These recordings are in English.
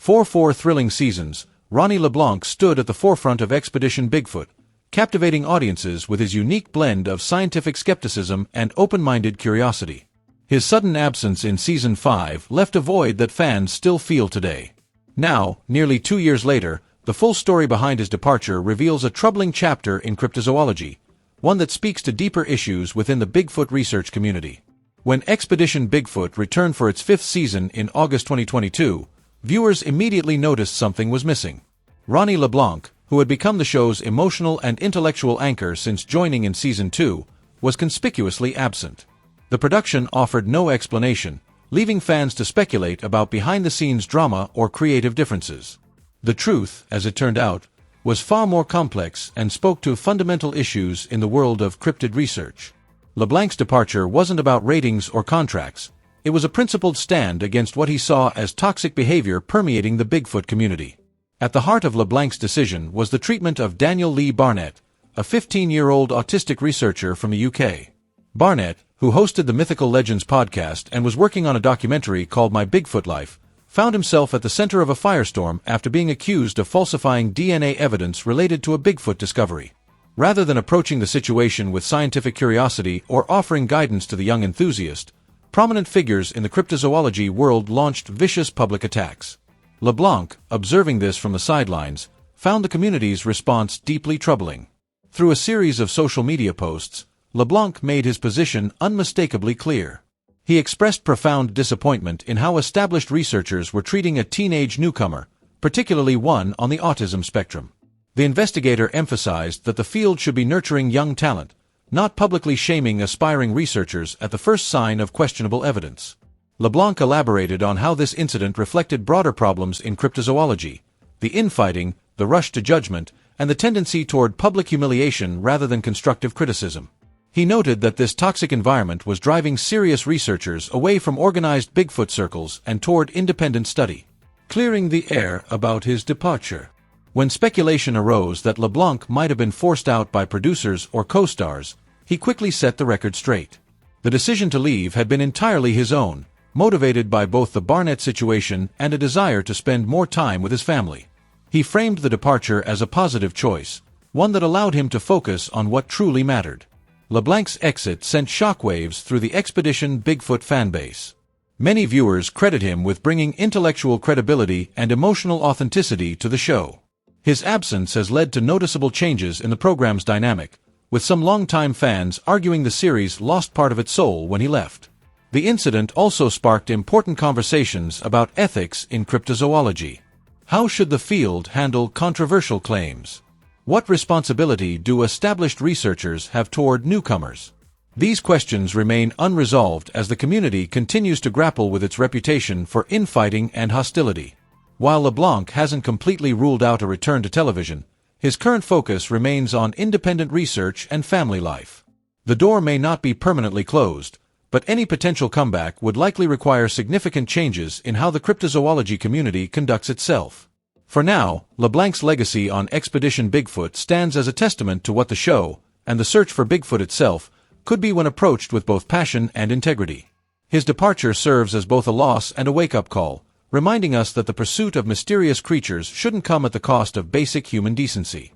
For 4 thrilling seasons, Ronny LeBlanc stood at the forefront of Expedition Bigfoot, captivating audiences with his unique blend of scientific skepticism and open-minded curiosity. His sudden absence in Season 5 left a void that fans still feel today. Now, nearly 2 years later, the full story behind his departure reveals a troubling chapter in cryptozoology, one that speaks to deeper issues within the Bigfoot research community. When Expedition Bigfoot returned for its 5th season in August 2022, viewers immediately noticed something was missing. Ronny LeBlanc, who had become the show's emotional and intellectual anchor since joining in Season 2, was conspicuously absent. The production offered no explanation, leaving fans to speculate about behind-the-scenes drama or creative differences. The truth, as it turned out, was far more complex and spoke to fundamental issues in the world of cryptid research. LeBlanc's departure wasn't about ratings or contracts. It was a principled stand against what he saw as toxic behavior permeating the Bigfoot community. At the heart of LeBlanc's decision was the treatment of Daniel Lee Barnett, a 15-year-old autistic researcher from the UK. Barnett, who hosted the Mythical Legends podcast and was working on a documentary called My Bigfoot Life, found himself at the center of a firestorm after being accused of falsifying DNA evidence related to a Bigfoot discovery. Rather than approaching the situation with scientific curiosity or offering guidance to the young enthusiast, prominent figures in the cryptozoology world launched vicious public attacks. LeBlanc, observing this from the sidelines, found the community's response deeply troubling. Through a series of social media posts, LeBlanc made his position unmistakably clear. He expressed profound disappointment in how established researchers were treating a teenage newcomer, particularly one on the autism spectrum. The investigator emphasized that the field should be nurturing young talent, not publicly shaming aspiring researchers at the first sign of questionable evidence. LeBlanc elaborated on how this incident reflected broader problems in cryptozoology: the infighting, the rush to judgment, and the tendency toward public humiliation rather than constructive criticism. He noted that this toxic environment was driving serious researchers away from organized Bigfoot circles and toward independent study, clearing the air about his departure. When speculation arose that LeBlanc might have been forced out by producers or co-stars, he quickly set the record straight. The decision to leave had been entirely his own, motivated by both the Barnett situation and a desire to spend more time with his family. He framed the departure as a positive choice, one that allowed him to focus on what truly mattered. LeBlanc's exit sent shockwaves through the Expedition Bigfoot fanbase. Many viewers credit him with bringing intellectual credibility and emotional authenticity to the show. His absence has led to noticeable changes in the program's dynamic, with some longtime fans arguing the series lost part of its soul when he left. The incident also sparked important conversations about ethics in cryptozoology. How should the field handle controversial claims? What responsibility do established researchers have toward newcomers? These questions remain unresolved as the community continues to grapple with its reputation for infighting and hostility. While LeBlanc hasn't completely ruled out a return to television, his current focus remains on independent research and family life. The door may not be permanently closed, but any potential comeback would likely require significant changes in how the cryptozoology community conducts itself. For now, LeBlanc's legacy on Expedition Bigfoot stands as a testament to what the show, and the search for Bigfoot itself, could be when approached with both passion and integrity. His departure serves as both a loss and a wake-up call, reminding us that the pursuit of mysterious creatures shouldn't come at the cost of basic human decency.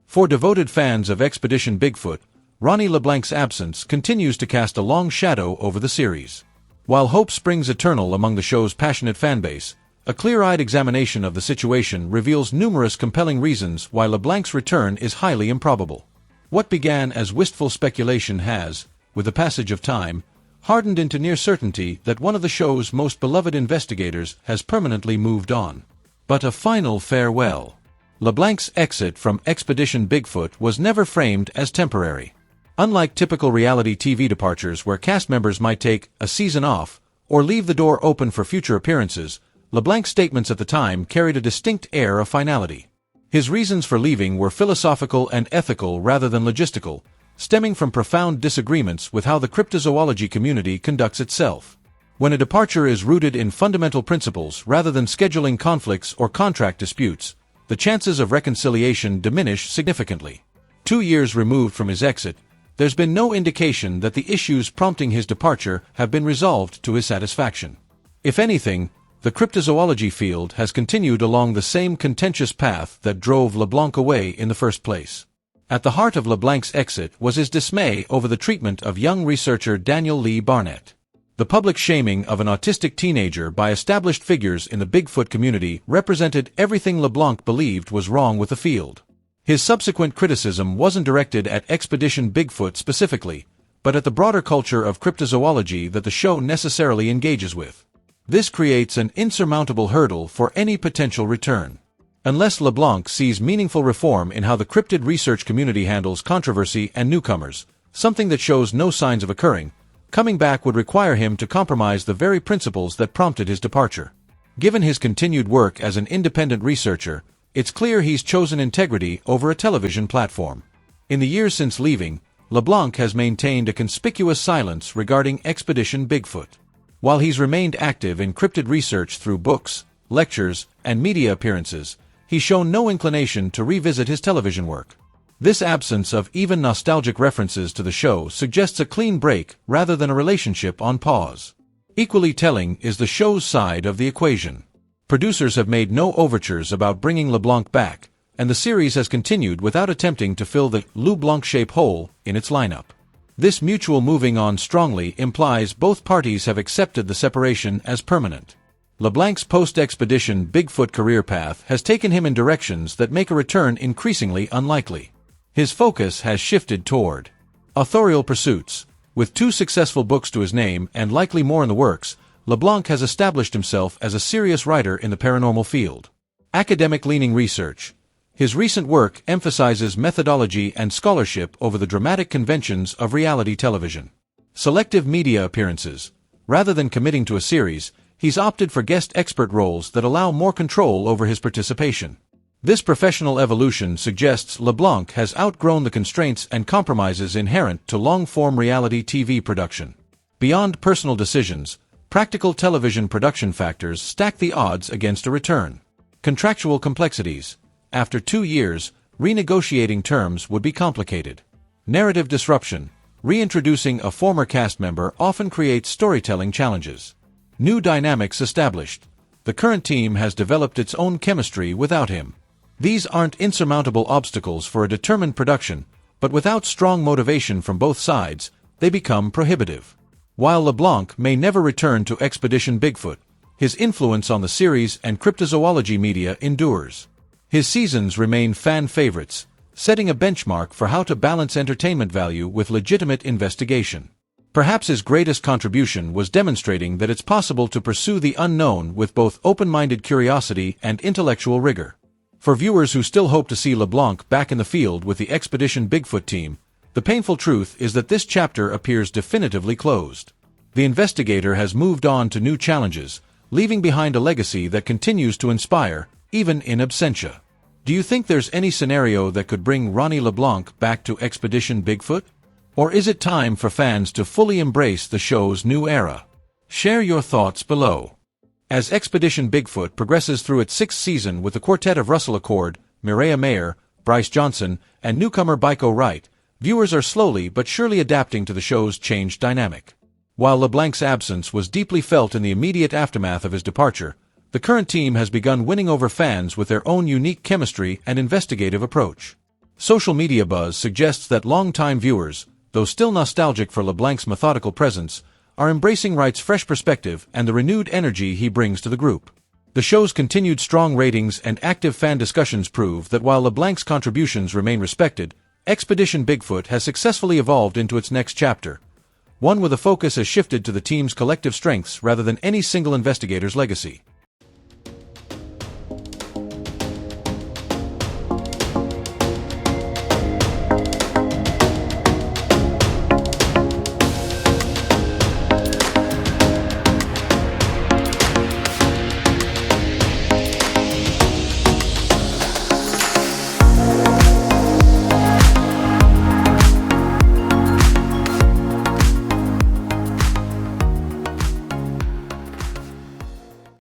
For devoted fans of Expedition Bigfoot, Ronny LeBlanc's absence continues to cast a long shadow over the series. While hope springs eternal among the show's passionate fanbase, a clear-eyed examination of the situation reveals numerous compelling reasons why LeBlanc's return is highly improbable. What began as wistful speculation has, with the passage of time, hardened into near certainty that one of the show's most beloved investigators has permanently moved on. But a final farewell. LeBlanc's exit from Expedition Bigfoot was never framed as temporary. Unlike typical reality TV departures where cast members might take a season off or leave the door open for future appearances, LeBlanc's statements at the time carried a distinct air of finality. His reasons for leaving were philosophical and ethical rather than logistical, stemming from profound disagreements with how the cryptozoology community conducts itself. When a departure is rooted in fundamental principles rather than scheduling conflicts or contract disputes, the chances of reconciliation diminish significantly. 2 years removed from his exit, there's been no indication that the issues prompting his departure have been resolved to his satisfaction. If anything, The cryptozoology field has continued along the same contentious path that drove LeBlanc away in the first place. At the heart of LeBlanc's exit was his dismay over the treatment of young researcher Daniel Lee Barnett. The public shaming of an autistic teenager by established figures in the Bigfoot community represented everything LeBlanc believed was wrong with the field. His subsequent criticism wasn't directed at Expedition Bigfoot specifically, but at the broader culture of cryptozoology that the show necessarily engages with. This creates an insurmountable hurdle for any potential return. Unless LeBlanc sees meaningful reform in how the cryptid research community handles controversy and newcomers, something that shows no signs of occurring, coming back would require him to compromise the very principles that prompted his departure. Given his continued work as an independent researcher, it's clear he's chosen integrity over a television platform. In the years since leaving, LeBlanc has maintained a conspicuous silence regarding Expedition Bigfoot. While he's remained active in cryptid research through books, lectures, and media appearances, he's shown no inclination to revisit his television work. This absence of even nostalgic references to the show suggests a clean break rather than a relationship on pause. Equally telling is the show's side of the equation. Producers have made no overtures about bringing LeBlanc back, and the series has continued without attempting to fill the LeBlanc-shaped hole in its lineup. This mutual moving on strongly implies both parties have accepted the separation as permanent. LeBlanc's post-Expedition Bigfoot career path has taken him in directions that make a return increasingly unlikely. His focus has shifted toward authorial pursuits. With 2 successful books to his name and likely more in the works, LeBlanc has established himself as a serious writer in the paranormal field. Academic-leaning research. His recent work emphasizes methodology and scholarship over the dramatic conventions of reality television. Selective media appearances. Rather than committing to a series, he's opted for guest expert roles that allow more control over his participation. This professional evolution suggests LeBlanc has outgrown the constraints and compromises inherent to long-form reality TV production. Beyond personal decisions, practical television production factors stack the odds against a return. Contractual complexities. After 2 years, renegotiating terms would be complicated. Narrative disruption. Reintroducing a former cast member often creates storytelling challenges. New dynamics established. The current team has developed its own chemistry without him. These aren't insurmountable obstacles for a determined production, but without strong motivation from both sides, they become prohibitive. While LeBlanc may never return to Expedition Bigfoot, his influence on the series and cryptozoology media endures. His seasons remain fan favorites, setting a benchmark for how to balance entertainment value with legitimate investigation. Perhaps his greatest contribution was demonstrating that it's possible to pursue the unknown with both open-minded curiosity and intellectual rigor. For viewers who still hope to see LeBlanc back in the field with the Expedition Bigfoot team, the painful truth is that this chapter appears definitively closed. The investigator has moved on to new challenges, leaving behind a legacy that continues to inspire, even in absentia. Do you think there's any scenario that could bring Ronny LeBlanc back to Expedition Bigfoot? Or is it time for fans to fully embrace the show's new era? Share your thoughts below. As Expedition Bigfoot progresses through its 6th season with the quartet of Russell Acord, Mireya Mayer, Bryce Johnson, and newcomer Baiko Wright, viewers are slowly but surely adapting to the show's changed dynamic. While LeBlanc's absence was deeply felt in the immediate aftermath of his departure, the current team has begun winning over fans with their own unique chemistry and investigative approach. Social media buzz suggests that longtime viewers, though still nostalgic for LeBlanc's methodical presence, are embracing Wright's fresh perspective and the renewed energy he brings to the group. The show's continued strong ratings and active fan discussions prove that while LeBlanc's contributions remain respected, Expedition Bigfoot has successfully evolved into its next chapter, one where the focus has shifted to the team's collective strengths rather than any single investigator's legacy.